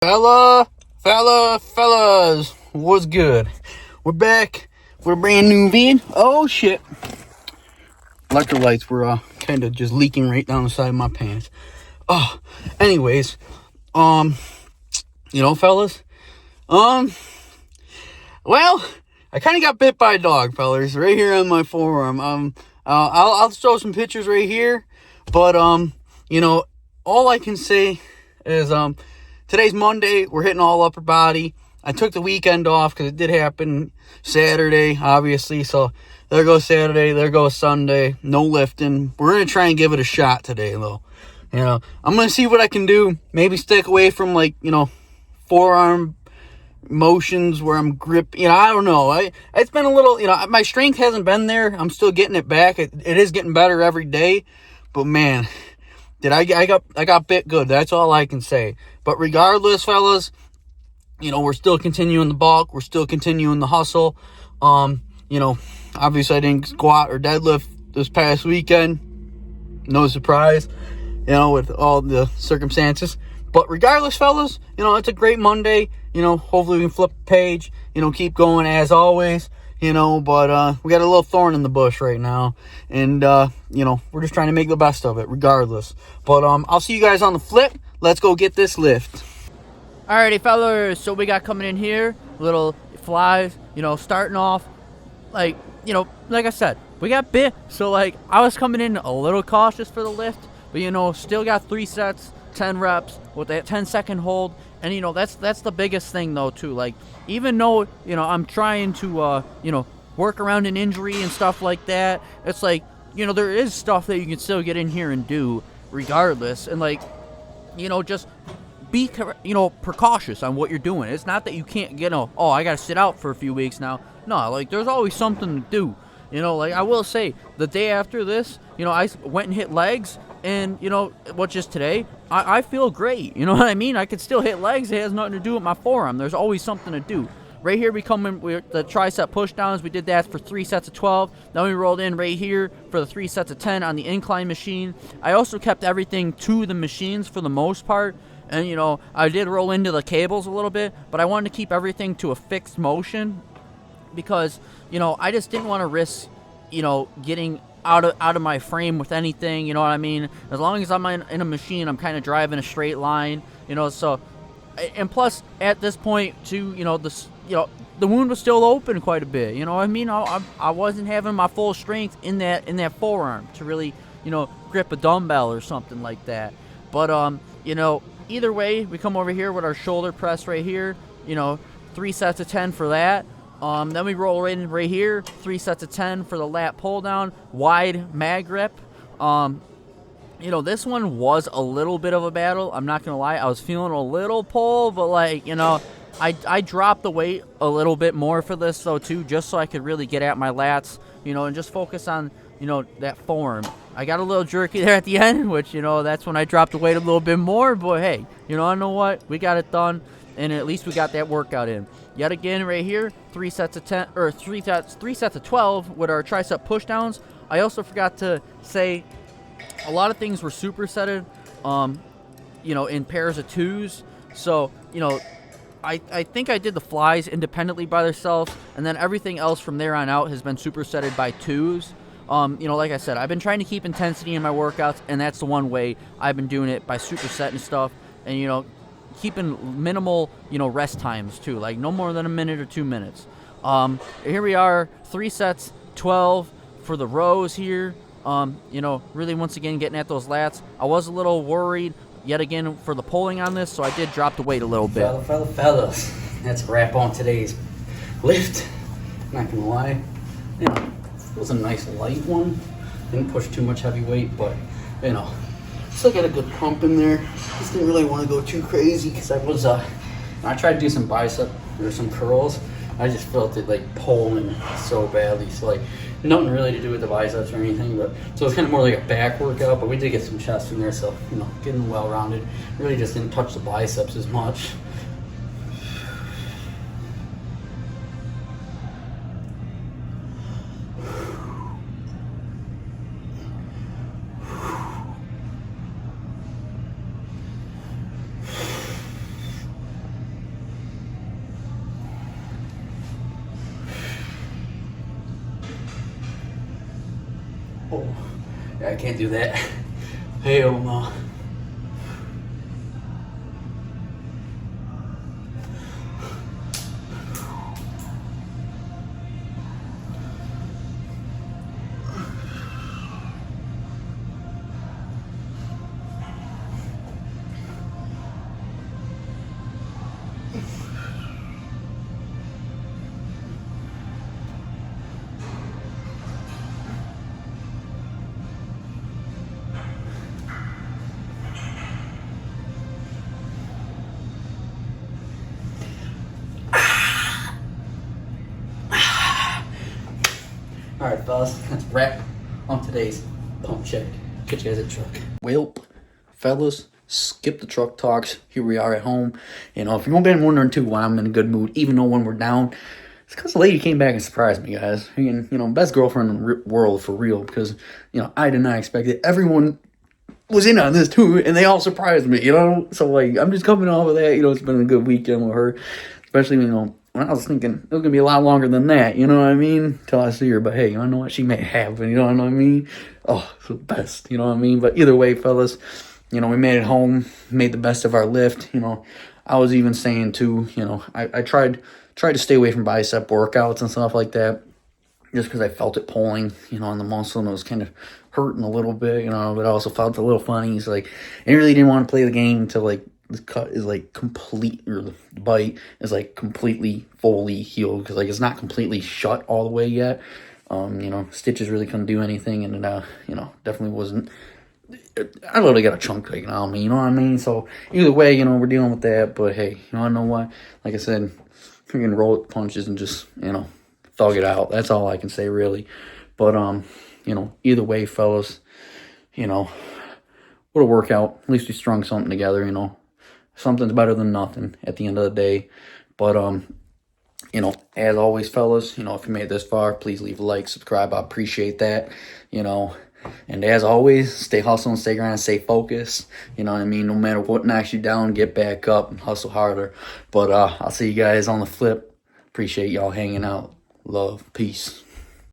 Fellas, what's good? We're back with a brand new vid. Oh shit. Electrolytes were kind of just leaking right down the side of my pants. Anyways, fellas, well, I kind of got bit by a dog, fellas, right here on my forearm. I'll throw some pictures right here, but all I can say is today's Monday. We're hitting all upper body. I took the weekend off because it did happen Saturday, obviously. So there goes Saturday, there goes Sunday. No lifting. We're going to try and give it a shot today, though. I'm going to see what I can do. Maybe stick away from, forearm motions where I'm gripping. I don't know. It's been a little, my strength hasn't been there. I'm still getting it back. It is getting better every day. But, man, I got bit good. That's all I can say. But regardless, fellas, we're still continuing the bulk. We're still continuing the hustle. Obviously I didn't squat or deadlift this past weekend. No surprise, with all the circumstances. But regardless, fellas, it's a great Monday. Hopefully we can flip the page, keep going as always, but we got a little thorn in the bush right now. And, we're just trying to make the best of it regardless. But I'll see you guys on the flip. Let's go get this lift. Alrighty, fellas, so we got coming in here, little flies, starting off, like I said, we got bit, so, I was coming in a little cautious for the lift, but, still got 3 sets, 10 reps, with that 10-second hold, and, that's the biggest thing, though, too, even though, I'm trying to, work around an injury and stuff like that, it's there is stuff that you can still get in here and do, regardless, and, just be, precautious on what you're doing. It's not that you can't get I gotta sit out for a few weeks now. No, there's always something to do. I will say, the day after this, I went and hit legs, and, which is today, I feel great. You know what I mean? I could still hit legs. It has nothing to do with my forearm. There's always something to do. Right here, we come in with the tricep pushdowns. We did that for 3 sets of 12. Then we rolled in right here for the 3 sets of 10 on the incline machine. I also kept everything to the machines for the most part. And, I did roll into the cables a little bit, but I wanted to keep everything to a fixed motion because, I just didn't want to risk, getting out of my frame with anything, you know what I mean? As long as I'm in a machine, I'm kind of driving a straight line, so, and plus, at this point, too, the wound was still open quite a bit, you know what I mean? I wasn't having my full strength in that forearm to really, grip a dumbbell or something like that. But, either way, we come over here with our shoulder press right here, 3 sets of 10 for that. Then we roll in right here, 3 sets of 10 for the lat pull down, wide mag grip. This one was a little bit of a battle. I'm not going to lie. I was feeling a little pull, but I dropped the weight a little bit more for this though too, just so I could really get at my lats, and just focus on, that form. I got a little jerky there at the end, which, that's when I dropped the weight a little bit more, but hey, I know what? We got it done, and at least we got that workout in. Yet again, right here, 3 sets of 10, or 3 sets of 12 with our tricep pushdowns. I also forgot to say, a lot of things were supersetted, in pairs of 2s. So, I think I did the flies independently by themselves, and then everything else from there on out has been supersetted by 2s. Like I said, I've been trying to keep intensity in my workouts, and that's the one way I've been doing it, by supersetting stuff, and, keeping minimal, rest times, too, no more than a minute or 2 minutes. Here we are, 3 sets, 12 for the rows here. Really, once again, getting at those lats. I was a little worried, yet again, for the pulling on this, so I did drop the weight a little bit. Fellas, that's a wrap on today's lift. Not gonna lie. It was a nice light one. Didn't push too much heavy weight, but, still got a good pump in there. Just didn't really want to go too crazy because I tried to do some bicep or some curls. I just felt it pulling so badly. So nothing really to do with the biceps or anything, but so it's kind of more like a back workout. But we did get some chest in there, so getting well rounded. Really just didn't touch the biceps as much. Oh, yeah, I can't do that. Hell no. All right, fellas, that's a wrap on today's pump check. Catch you guys at the truck. Well, fellas, skip the truck talks. Here we are at home. You know, if you've been wondering too why I'm in a good mood, even though when we're down, it's because the lady came back and surprised me, guys. And, you know, best girlfriend in the world for real, because, you know, I did not expect it. Everyone was in on this too, and they all surprised me, you know? So, like, I'm just coming off of that. You know, it's been a good weekend with her, especially, you know, when I was thinking it was going to be a lot longer than that, you know what I mean? Till I see her, but hey, you know what? She may have, you know what I mean? Oh, it's the best, you know what I mean? But either way, fellas, you know, we made it home, made the best of our lift, you know. I was even saying too, you know, I tried to stay away from bicep workouts and stuff like that, just because I felt it pulling, you know, on the muscle, and it was kind of hurting a little bit, you know, but I also felt a little funny. So, like, I really didn't want to play the game until, like, the cut is, like, complete, or the bite is, like, completely, fully healed, because, like, it's not completely shut all the way yet. You know, stitches really couldn't do anything, and, you know, definitely wasn't, I literally got a chunk taken out of me, you know what I mean? So, either way, you know, we're dealing with that, but hey, you know what? Like I said, freaking roll with punches and just, you know, thug it out. That's all I can say, really. But, you know, either way, fellas, you know, what a workout. At least we strung something together, you know. Something's better than nothing at the end of the day. But, you know, as always, fellas, you know, if you made it this far, please leave a like, subscribe. I appreciate that, you know. And as always, stay hustling, stay grinding, stay focused. You know what I mean? No matter what knocks you down, get back up and hustle harder. But I'll see you guys on the flip. Appreciate y'all hanging out. Love. Peace.